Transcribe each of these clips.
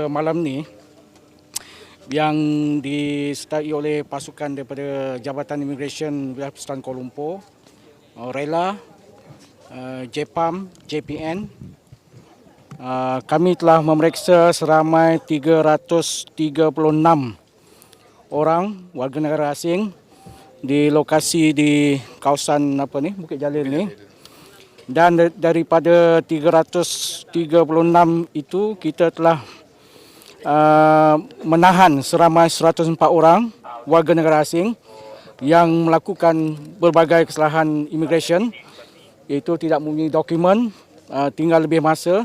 Malam ni yang disertai oleh pasukan daripada Jabatan Immigration Wilayah Persekutuan Kuala Lumpur, RELA, JPAM, JPN. Kami telah memeriksa seramai 336 orang warga negara asing di lokasi di kawasan Bukit Jalil ni. Dan daripada 336 itu kita telah menahan seramai 104 orang warga negara asing yang melakukan berbagai kesalahan imigresen, iaitu tidak mempunyai dokumen, tinggal lebih masa.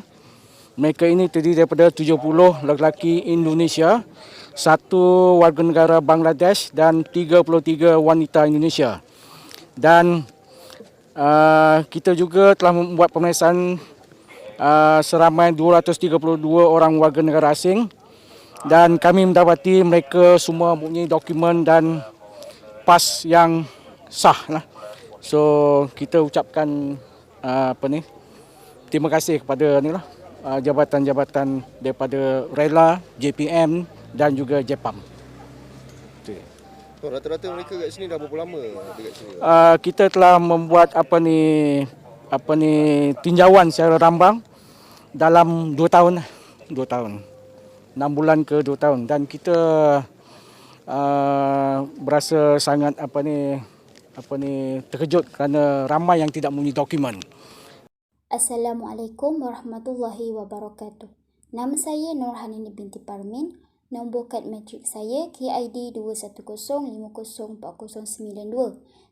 Mereka ini terdiri daripada 70 lelaki Indonesia, 1 warga negara Bangladesh dan 33 wanita Indonesia. Dan kita juga telah membuat pemeriksaan seramai 232 orang warga negara asing dan kami mendapati mereka semua mempunyai dokumen dan pas yang sah lah. So kita ucapkan terima kasih kepada jabatan-jabatan daripada RELA, JPM dan juga JPAM. Rata-rata mereka kat sini dah berapa lama dekat sini? Kita telah membuat tinjauan secara rambang dalam 2 tahun. 6 bulan ke 2 tahun, dan kita berasa sangat terkejut kerana ramai yang tidak mempunyai dokumen. Assalamualaikum warahmatullahi wabarakatuh. Nama saya Nurhanini binti Parmin. Nombor kad matrik saya KID 210504092.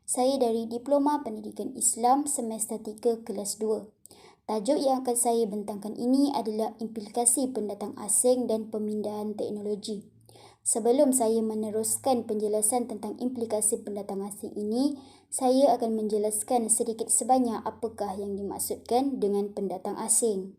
Saya dari Diploma Pendidikan Islam semester 3 kelas 2. Tajuk yang akan saya bentangkan ini adalah implikasi pendatang asing dan pemindahan teknologi. Sebelum saya meneruskan penjelasan tentang implikasi pendatang asing ini, saya akan menjelaskan sedikit sebanyak apakah yang dimaksudkan dengan pendatang asing.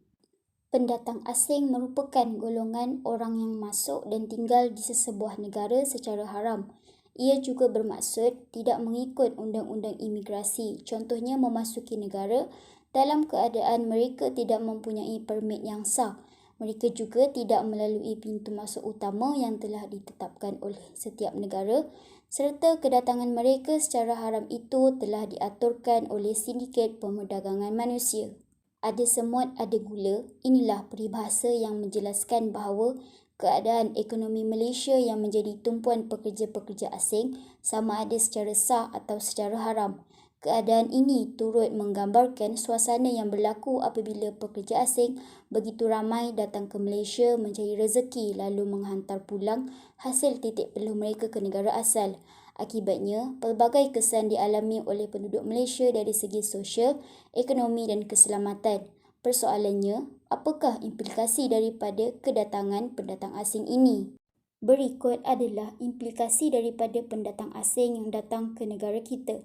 Pendatang asing merupakan golongan orang yang masuk dan tinggal di sesebuah negara secara haram. Ia juga bermaksud tidak mengikut undang-undang imigrasi, contohnya memasuki negara dalam keadaan mereka tidak mempunyai permit yang sah. Mereka juga tidak melalui pintu masuk utama yang telah ditetapkan oleh setiap negara, serta kedatangan mereka secara haram itu telah diaturkan oleh sindiket pemerdagangan manusia. Ada semut, ada gula. Inilah peribahasa yang menjelaskan bahawa keadaan ekonomi Malaysia yang menjadi tumpuan pekerja-pekerja asing sama ada secara sah atau secara haram. Keadaan ini turut menggambarkan suasana yang berlaku apabila pekerja asing begitu ramai datang ke Malaysia mencari rezeki lalu menghantar pulang hasil titik peluh mereka ke negara asal. Akibatnya, pelbagai kesan dialami oleh penduduk Malaysia dari segi sosial, ekonomi dan keselamatan. Persoalannya, apakah implikasi daripada kedatangan pendatang asing ini? Berikut adalah implikasi daripada pendatang asing yang datang ke negara kita.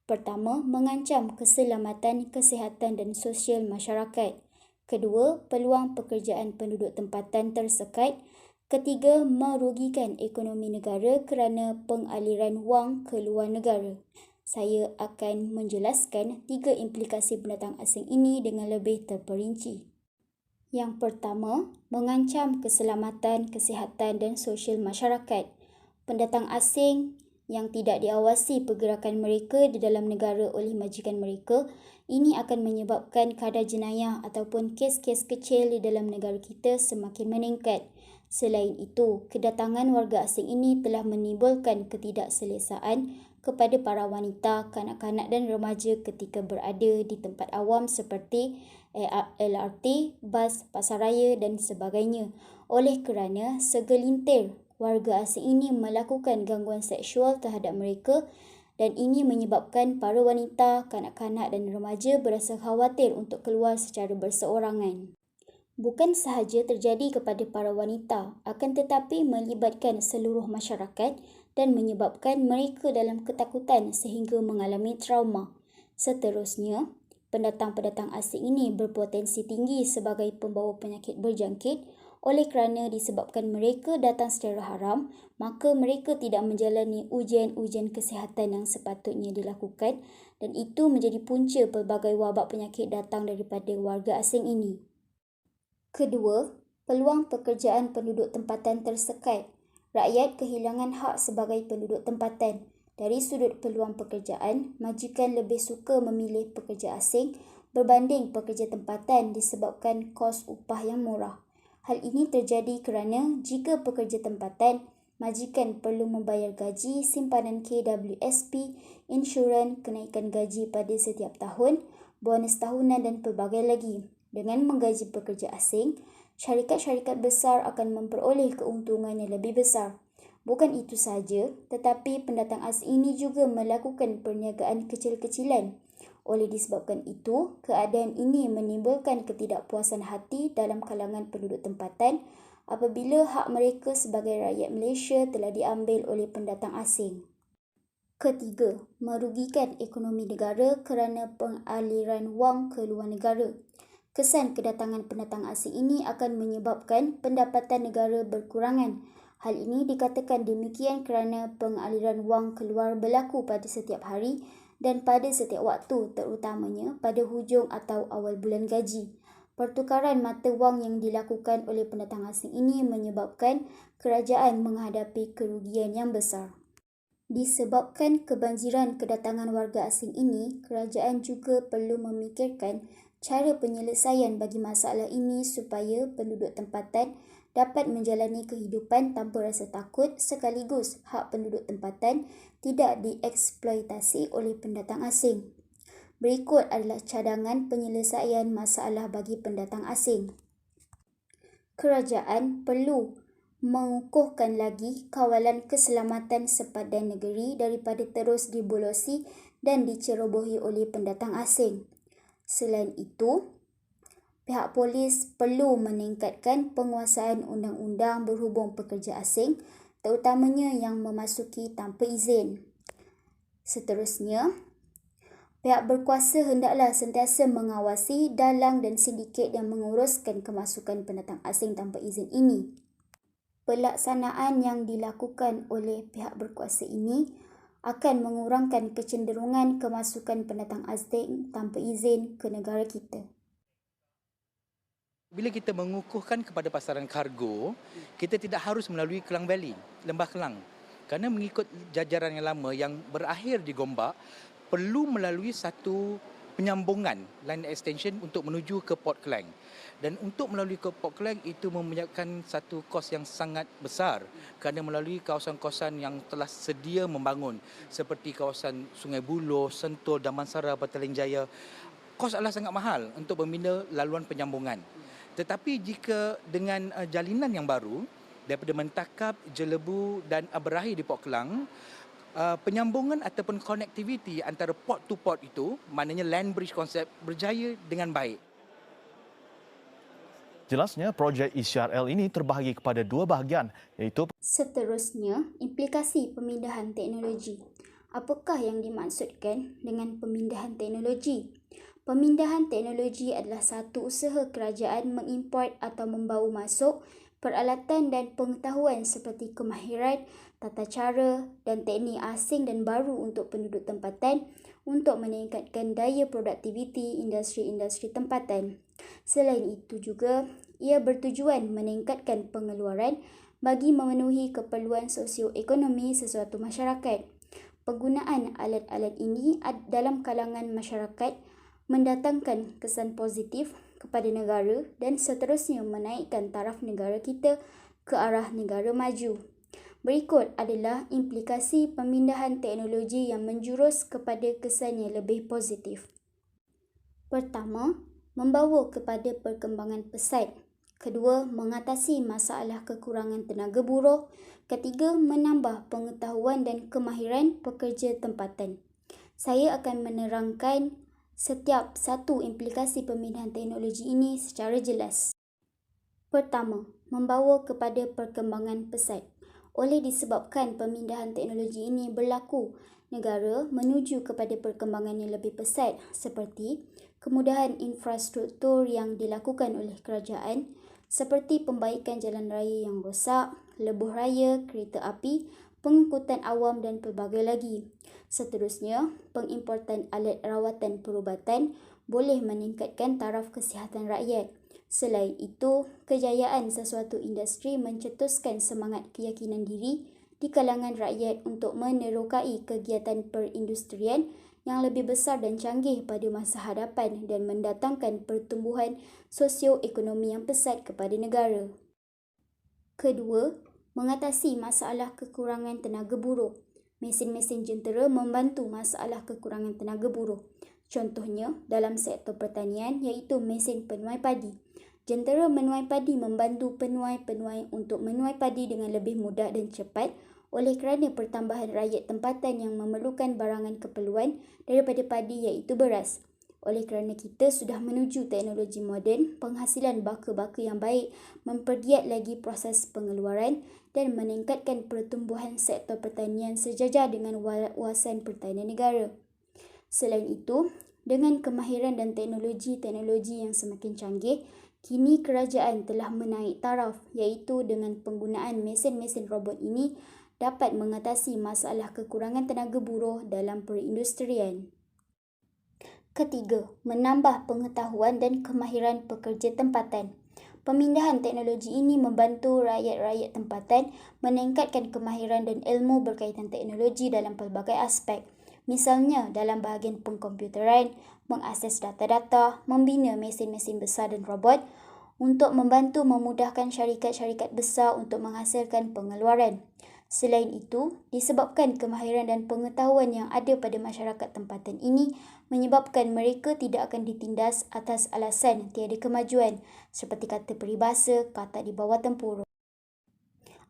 Pertama, mengancam keselamatan, kesihatan dan sosial masyarakat. Kedua, peluang pekerjaan penduduk tempatan tersekat. Ketiga, merugikan ekonomi negara kerana pengaliran wang ke luar negara. Saya akan menjelaskan 3 implikasi pendatang asing ini dengan lebih terperinci. Yang pertama, mengancam keselamatan, kesihatan dan sosial masyarakat. Pendatang asing yang tidak diawasi pergerakan mereka di dalam negara oleh majikan mereka, ini akan menyebabkan kadar jenayah ataupun kes-kes kecil di dalam negara kita semakin meningkat. Selain itu, kedatangan warga asing ini telah menimbulkan ketidakselesaan kepada para wanita, kanak-kanak dan remaja ketika berada di tempat awam seperti LRT, bas, pasaraya dan sebagainya. Oleh kerana segelintir warga asing ini melakukan gangguan seksual terhadap mereka dan ini menyebabkan para wanita, kanak-kanak dan remaja berasa khawatir untuk keluar secara berseorangan. Bukan sahaja terjadi kepada para wanita, akan tetapi melibatkan seluruh masyarakat dan menyebabkan mereka dalam ketakutan sehingga mengalami trauma. Seterusnya, pendatang-pendatang asing ini berpotensi tinggi sebagai pembawa penyakit berjangkit Oleh kerana disebabkan mereka datang secara haram, maka mereka tidak menjalani ujian-ujian kesihatan yang sepatutnya dilakukan dan itu menjadi punca pelbagai wabak penyakit datang daripada warga asing ini. Kedua, peluang pekerjaan penduduk tempatan tersekat. Rakyat kehilangan hak sebagai penduduk tempatan. Dari sudut peluang pekerjaan, majikan lebih suka memilih pekerja asing berbanding pekerja tempatan disebabkan kos upah yang murah. Hal ini terjadi kerana jika pekerja tempatan, majikan perlu membayar gaji, simpanan KWSP, insurans, kenaikan gaji pada setiap tahun, bonus tahunan dan pelbagai lagi. Dengan menggaji pekerja asing, syarikat-syarikat besar akan memperoleh keuntungan yang lebih besar. Bukan itu sahaja, tetapi pendatang asing ini juga melakukan perniagaan kecil-kecilan. Oleh disebabkan itu, keadaan ini menimbulkan ketidakpuasan hati dalam kalangan penduduk tempatan apabila hak mereka sebagai rakyat Malaysia telah diambil oleh pendatang asing. Ketiga, merugikan ekonomi negara kerana pengaliran wang ke luar negara. Kesan kedatangan pendatang asing ini akan menyebabkan pendapatan negara berkurangan. Hal ini dikatakan demikian kerana pengaliran wang keluar berlaku pada setiap hari dan pada setiap waktu, terutamanya pada hujung atau awal bulan gaji. Pertukaran mata wang yang dilakukan oleh pendatang asing ini menyebabkan kerajaan menghadapi kerugian yang besar. Disebabkan kebanjiran kedatangan warga asing ini, kerajaan juga perlu memikirkan cara penyelesaian bagi masalah ini supaya penduduk tempatan dapat menjalani kehidupan tanpa rasa takut sekaligus hak penduduk tempatan tidak dieksploitasi oleh pendatang asing. Berikut adalah cadangan penyelesaian masalah bagi pendatang asing. Kerajaan perlu mengukuhkan lagi kawalan keselamatan sepadan negeri daripada terus dibolosi dan dicerobohi oleh pendatang asing. Selain itu, pihak polis perlu meningkatkan penguasaan undang-undang berhubung pekerja asing, terutamanya yang memasuki tanpa izin. Seterusnya, pihak berkuasa hendaklah sentiasa mengawasi dalang dan sindiket yang menguruskan kemasukan pendatang asing tanpa izin ini. Pelaksanaan yang dilakukan oleh pihak berkuasa ini akan mengurangkan kecenderungan kemasukan pendatang asing tanpa izin ke negara kita. Bila kita mengukuhkan kepada pasaran kargo, kita tidak harus melalui Klang Valley, Lembah Kelang. Kerana mengikut jajaran yang lama yang berakhir di Gombak, perlu melalui satu penyambungan line extension untuk menuju ke Port Klang. Dan untuk melalui ke Port Klang itu menyebabkan satu kos yang sangat besar kerana melalui kawasan-kawasan yang telah sedia membangun seperti kawasan Sungai Buloh, Sentul, Damansara, Petaling Jaya. Kos adalah sangat mahal untuk membina laluan penyambungan. Tetapi jika dengan jalinan yang baru daripada Mentakap, Jelebu dan berakhir di Port Klang, penyambungan ataupun connectivity antara port to port itu, maknanya land bridge konsep, berjaya dengan baik. Jelasnya, projek ECRL ini terbahagi kepada dua bahagian, iaitu Seterusnya, implikasi pemindahan teknologi. Apakah yang dimaksudkan dengan pemindahan teknologi? Pemindahan teknologi adalah satu usaha kerajaan mengimport atau membawa masuk peralatan dan pengetahuan seperti kemahiran, tata cara dan teknik asing dan baru untuk penduduk tempatan untuk meningkatkan daya produktiviti industri-industri tempatan. Selain itu juga, ia bertujuan meningkatkan pengeluaran bagi memenuhi keperluan sosioekonomi sesuatu masyarakat. Penggunaan alat-alat ini dalam kalangan masyarakat mendatangkan kesan positif kepada negara dan seterusnya menaikkan taraf negara kita ke arah negara maju. Berikut adalah implikasi pemindahan teknologi yang menjurus kepada kesan yang lebih positif. Pertama, membawa kepada perkembangan pesat. Kedua, mengatasi masalah kekurangan tenaga buruh. Ketiga, menambah pengetahuan dan kemahiran pekerja tempatan. Saya akan menerangkan setiap satu implikasi pemindahan teknologi ini secara jelas. Pertama, membawa kepada perkembangan pesat. Oleh disebabkan pemindahan teknologi ini berlaku, negara menuju kepada perkembangan yang lebih pesat seperti kemudahan infrastruktur yang dilakukan oleh kerajaan, seperti pembaikan jalan raya yang rosak, lebuh raya, kereta api, pengangkutan awam dan pelbagai lagi. Seterusnya, pengimportan alat rawatan perubatan boleh meningkatkan taraf kesihatan rakyat. Selain itu, kejayaan sesuatu industri mencetuskan semangat keyakinan diri di kalangan rakyat untuk menerokai kegiatan perindustrian yang lebih besar dan canggih pada masa hadapan dan mendatangkan pertumbuhan sosioekonomi yang pesat kepada negara. Kedua, mengatasi masalah kekurangan tenaga buruh. Mesin-mesin jentera membantu masalah kekurangan tenaga buruh. Contohnya, dalam sektor pertanian iaitu mesin penuai padi. Jentera menuai padi membantu penuai-penuai untuk menuai padi dengan lebih mudah dan cepat oleh kerana pertambahan rakyat tempatan yang memerlukan barangan keperluan daripada padi iaitu beras. Oleh kerana kita sudah menuju teknologi moden, penghasilan baka-baka yang baik mempergiat lagi proses pengeluaran dan meningkatkan pertumbuhan sektor pertanian sejajar dengan wawasan pertanian negara. Selain itu, dengan kemahiran dan teknologi-teknologi yang semakin canggih, kini kerajaan telah menaik taraf iaitu dengan penggunaan mesin-mesin robot ini dapat mengatasi masalah kekurangan tenaga buruh dalam perindustrian. Ketiga, menambah pengetahuan dan kemahiran pekerja tempatan. Pemindahan teknologi ini membantu rakyat-rakyat tempatan meningkatkan kemahiran dan ilmu berkaitan teknologi dalam pelbagai aspek. Misalnya dalam bahagian pengkomputeran, mengakses data-data, membina mesin-mesin besar dan robot untuk membantu memudahkan syarikat-syarikat besar untuk menghasilkan pengeluaran. Selain itu, disebabkan kemahiran dan pengetahuan yang ada pada masyarakat tempatan ini menyebabkan mereka tidak akan ditindas atas alasan tiada kemajuan seperti kata peribahasa, kata di bawah tempurung.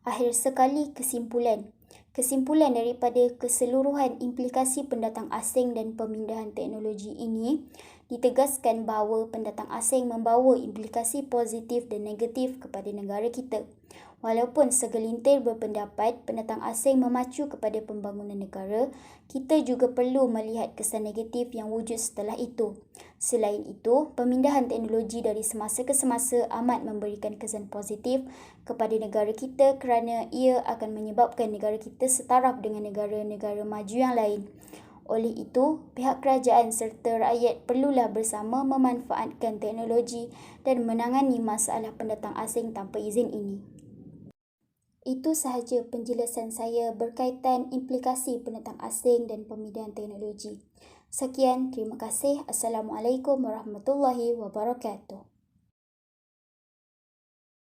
Akhir sekali, kesimpulan. Kesimpulan daripada keseluruhan implikasi pendatang asing dan pemindahan teknologi ini ditegaskan bahawa pendatang asing membawa implikasi positif dan negatif kepada negara kita. Walaupun segelintir berpendapat pendatang asing memacu kepada pembangunan negara, kita juga perlu melihat kesan negatif yang wujud setelah itu. Selain itu, pemindahan teknologi dari semasa ke semasa amat memberikan kesan positif kepada negara kita kerana ia akan menyebabkan negara kita setaraf dengan negara-negara maju yang lain. Oleh itu, pihak kerajaan serta rakyat perlulah bersama memanfaatkan teknologi dan menangani masalah pendatang asing tanpa izin ini. Itu sahaja penjelasan saya berkaitan implikasi pendatang asing dan pemindahan teknologi. Sekian, terima kasih. Assalamualaikum warahmatullahi wabarakatuh.